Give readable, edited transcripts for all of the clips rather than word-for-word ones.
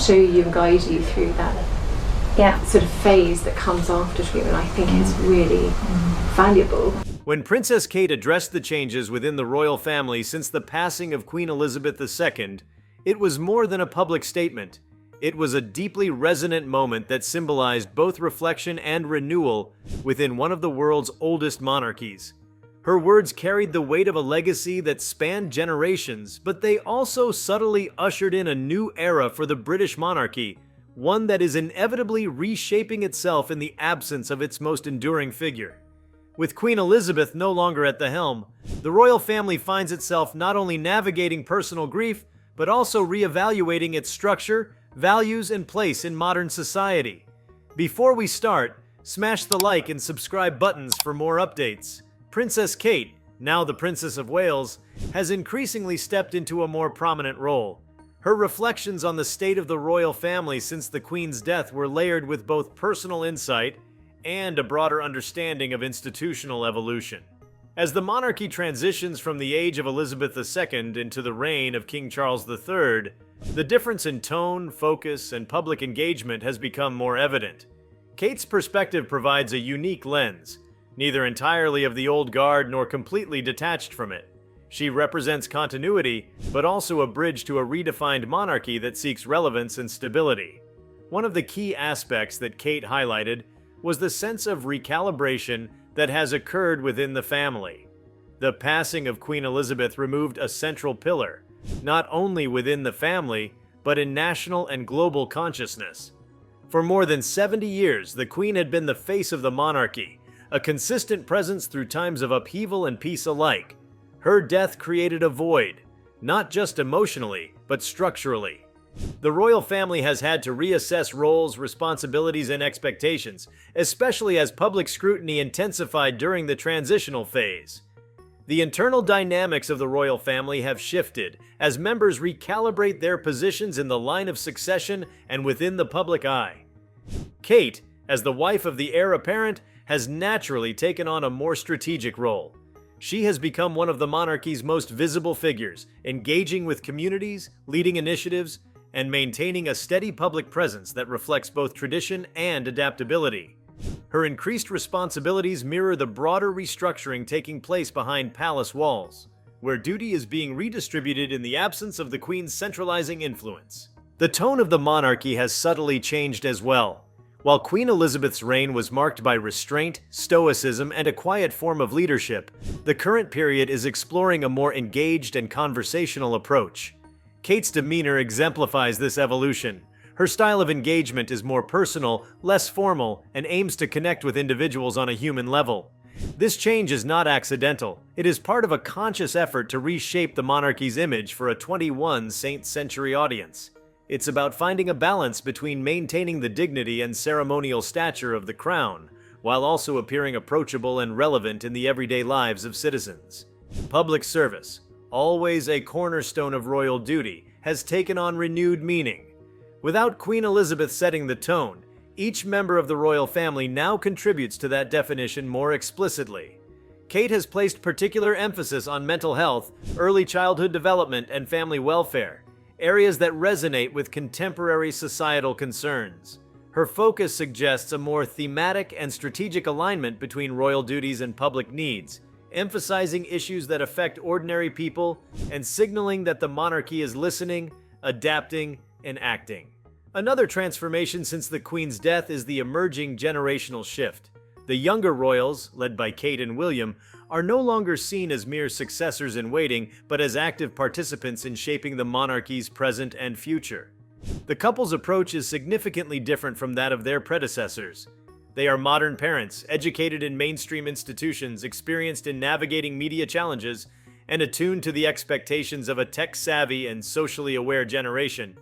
show you and guide you through that sort of phase that comes after treatment, I think is really valuable. When Princess Kate addressed the changes within the royal family since the passing of Queen Elizabeth II, it was more than a public statement. It was a deeply resonant moment that symbolized both reflection and renewal within one of the world's oldest monarchies. Her words carried the weight of a legacy that spanned generations, but they also subtly ushered in a new era for the British monarchy, one that is inevitably reshaping itself in the absence of its most enduring figure. With Queen Elizabeth no longer at the helm, the royal family finds itself not only navigating personal grief, but also reevaluating its structure, values, and place in modern society. Before we start, smash the like and subscribe buttons for more updates. Princess Kate, now the Princess of Wales, has increasingly stepped into a more prominent role. Her reflections on the state of the royal family since the Queen's death were layered with both personal insight and a broader understanding of institutional evolution. As the monarchy transitions from the age of Elizabeth II into the reign of King Charles III, the difference in tone, focus, and public engagement has become more evident. Kate's perspective provides a unique lens, neither entirely of the old guard nor completely detached from it. She represents continuity, but also a bridge to a redefined monarchy that seeks relevance and stability. One of the key aspects that Kate highlighted was the sense of recalibration that has occurred within the family. The passing of Queen Elizabeth removed a central pillar, not only within the family, but in national and global consciousness. For more than 70 years, the Queen had been the face of the monarchy, a consistent presence through times of upheaval and peace alike. Her death created a void, not just emotionally, but structurally. The royal family has had to reassess roles, responsibilities, and expectations, especially as public scrutiny intensified during the transitional phase. The internal dynamics of the royal family have shifted as members recalibrate their positions in the line of succession and within the public eye. Kate, as the wife of the heir apparent, has naturally taken on a more strategic role. She has become one of the monarchy's most visible figures, engaging with communities, leading initiatives, and maintaining a steady public presence that reflects both tradition and adaptability. Her increased responsibilities mirror the broader restructuring taking place behind palace walls, where duty is being redistributed in the absence of the Queen's centralizing influence. The tone of the monarchy has subtly changed as well. While Queen Elizabeth's reign was marked by restraint, stoicism, and a quiet form of leadership, the current period is exploring a more engaged and conversational approach. Kate's demeanor exemplifies this evolution. Her style of engagement is more personal, less formal, and aims to connect with individuals on a human level. This change is not accidental. It is part of a conscious effort to reshape the monarchy's image for a 21st century audience. It's about finding a balance between maintaining the dignity and ceremonial stature of the crown, while also appearing approachable and relevant in the everyday lives of citizens. Public service, always a cornerstone of royal duty, has taken on renewed meaning. Without Queen Elizabeth setting the tone, each member of the royal family now contributes to that definition more explicitly. Kate has placed particular emphasis on mental health, early childhood development, and family welfare, areas that resonate with contemporary societal concerns. Her focus suggests a more thematic and strategic alignment between royal duties and public needs, emphasizing issues that affect ordinary people and signaling that the monarchy is listening, adapting, and acting. Another transformation since the Queen's death is the emerging generational shift. The younger royals, led by Kate and William, are no longer seen as mere successors in waiting, but as active participants in shaping the monarchy's present and future. The couple's approach is significantly different from that of their predecessors. They are modern parents, educated in mainstream institutions, experienced in navigating media challenges, and attuned to the expectations of a tech-savvy and socially aware generation.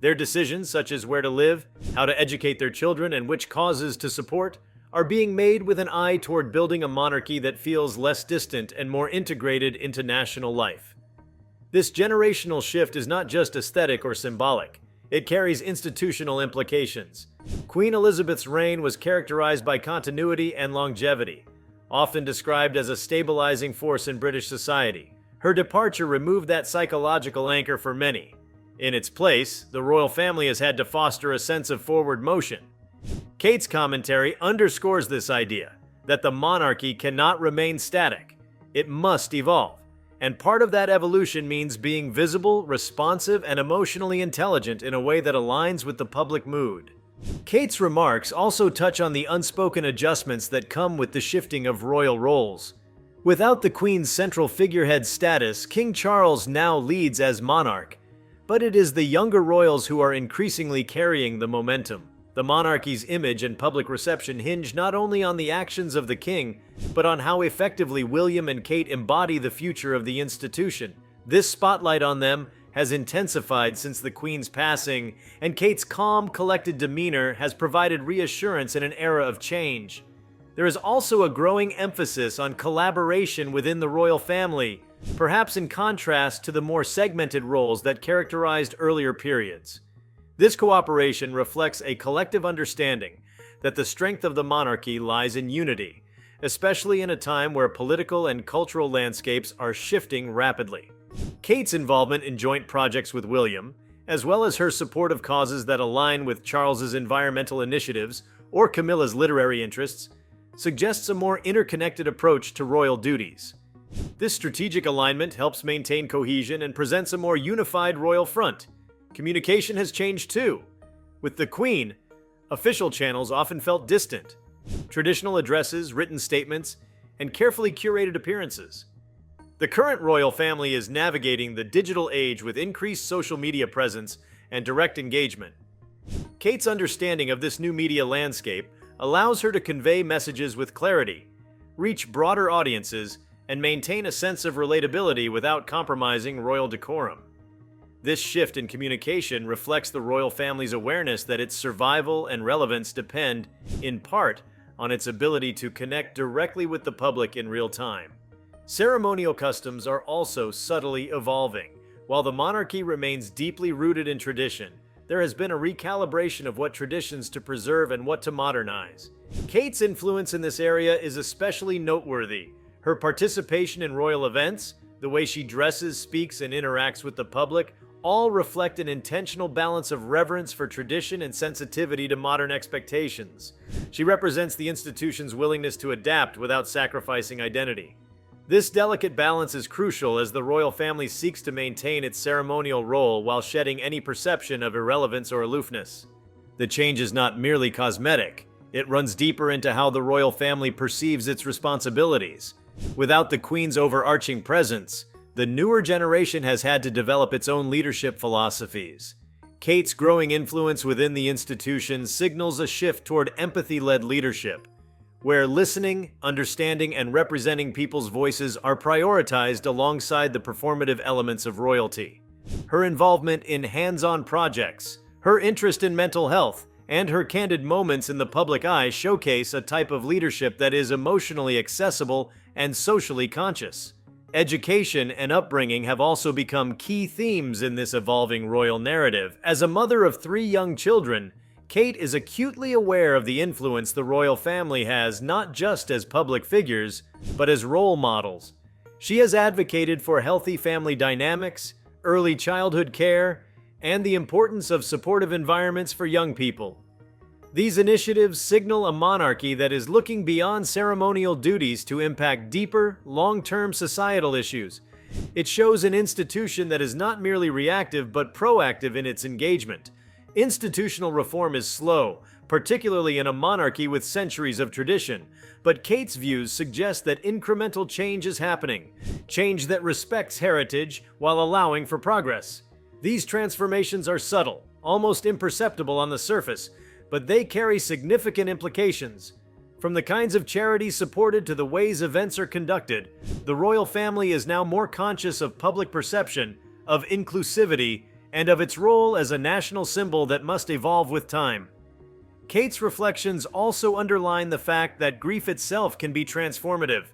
Their decisions, such as where to live, how to educate their children, and which causes to support, are being made with an eye toward building a monarchy that feels less distant and more integrated into national life. This generational shift is not just aesthetic or symbolic. It carries institutional implications. Queen Elizabeth's reign was characterized by continuity and longevity, often described as a stabilizing force in British society. Her departure removed that psychological anchor for many. In its place, the royal family has had to foster a sense of forward motion. Kate's commentary underscores this idea, that the monarchy cannot remain static. It must evolve. And part of that evolution means being visible, responsive, and emotionally intelligent in a way that aligns with the public mood. Kate's remarks also touch on the unspoken adjustments that come with the shifting of royal roles. Without the Queen's central figurehead status, King Charles now leads as monarch, but it is the younger royals who are increasingly carrying the momentum. The monarchy's image and public reception hinge not only on the actions of the king, but on how effectively William and Kate embody the future of the institution. This spotlight on them has intensified since the Queen's passing, and Kate's calm, collected demeanor has provided reassurance in an era of change. There is also a growing emphasis on collaboration within the royal family, perhaps in contrast to the more segmented roles that characterized earlier periods. This cooperation reflects a collective understanding that the strength of the monarchy lies in unity, especially in a time where political and cultural landscapes are shifting rapidly. Kate's involvement in joint projects with William, as well as her support of causes that align with Charles's environmental initiatives or Camilla's literary interests, suggests a more interconnected approach to royal duties. This strategic alignment helps maintain cohesion and presents a more unified royal front. Communication has changed too. With the Queen, official channels often felt distant. Traditional addresses, written statements, and carefully curated appearances. The current royal family is navigating the digital age with increased social media presence and direct engagement. Kate's understanding of this new media landscape allows her to convey messages with clarity, reach broader audiences, and maintain a sense of relatability without compromising royal decorum. This shift in communication reflects the royal family's awareness that its survival and relevance depend, in part, on its ability to connect directly with the public in real time. Ceremonial customs are also subtly evolving. While the monarchy remains deeply rooted in tradition, there has been a recalibration of what traditions to preserve and what to modernize. Kate's influence in this area is especially noteworthy. Her participation in royal events, the way she dresses, speaks, and interacts with the public, all reflect an intentional balance of reverence for tradition and sensitivity to modern expectations. She represents the institution's willingness to adapt without sacrificing identity. This delicate balance is crucial as the royal family seeks to maintain its ceremonial role while shedding any perception of irrelevance or aloofness. The change is not merely cosmetic. It runs deeper into how the royal family perceives its responsibilities. Without the Queen's overarching presence, the newer generation has had to develop its own leadership philosophies. Kate's growing influence within the institution signals a shift toward empathy-led leadership, where listening, understanding, and representing people's voices are prioritized alongside the performative elements of royalty. Her involvement in hands-on projects, her interest in mental health, and her candid moments in the public eye showcase a type of leadership that is emotionally accessible and socially conscious. Education and upbringing have also become key themes in this evolving royal narrative. As a mother of 3 young children, Kate is acutely aware of the influence the royal family has not just as public figures, but as role models. She has advocated for healthy family dynamics, early childhood care, and the importance of supportive environments for young people. These initiatives signal a monarchy that is looking beyond ceremonial duties to impact deeper, long-term societal issues. It shows an institution that is not merely reactive but proactive in its engagement. Institutional reform is slow, particularly in a monarchy with centuries of tradition, but Kate's views suggest that incremental change is happening, change that respects heritage while allowing for progress. These transformations are subtle, almost imperceptible on the surface, but they carry significant implications. From the kinds of charities supported to the ways events are conducted, the royal family is now more conscious of public perception, of inclusivity, and of its role as a national symbol that must evolve with time. Kate's reflections also underline the fact that grief itself can be transformative.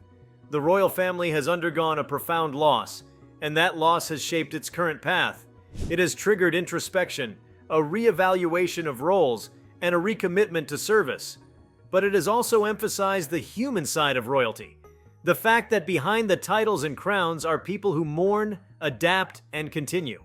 The royal family has undergone a profound loss, and that loss has shaped its current path. It has triggered introspection, a reevaluation of roles, and a recommitment to service. But it has also emphasized the human side of royalty. The fact that behind the titles and crowns are people who mourn, adapt, and continue.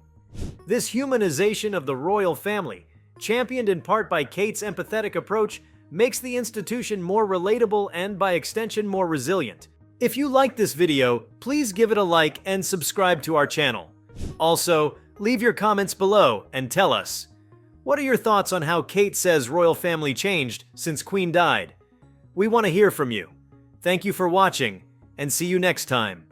This humanization of the royal family, championed in part by Kate's empathetic approach, makes the institution more relatable and, by extension, more resilient. If you liked this video, please give it a like and subscribe to our channel. Also, leave your comments below and tell us, what are your thoughts on how Kate says royal family changed since Queen died? We want to hear from you. Thank you for watching, and see you next time.